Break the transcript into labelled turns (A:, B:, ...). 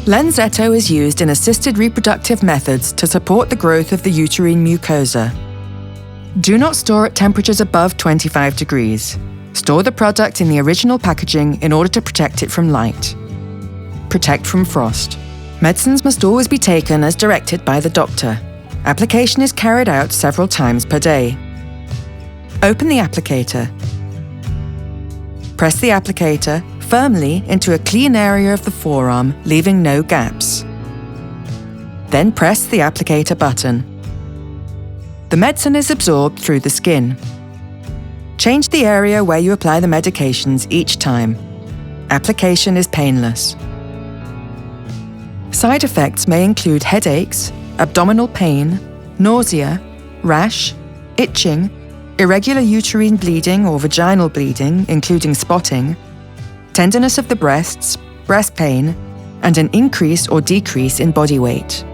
A: LENZETTO is used in assisted reproductive methods to support the growth of the uterine mucosa. Do not store at temperatures above 25 degrees. Store the product in the original packaging in order to protect it from light. Protect from frost. Medicines must always be taken as directed by the doctor. Application is carried out several times per day. Open the applicator. Press the applicator firmly into a clean area of the forearm, leaving no gaps. Then press the applicator button. The medicine is absorbed through the skin. Change the area where you apply the medications each time. Application is painless. Side effects may include headaches, abdominal pain, nausea, rash, itching, irregular uterine bleeding or vaginal bleeding, including spotting, tenderness of the breasts, breast pain, and an increase or decrease in body weight.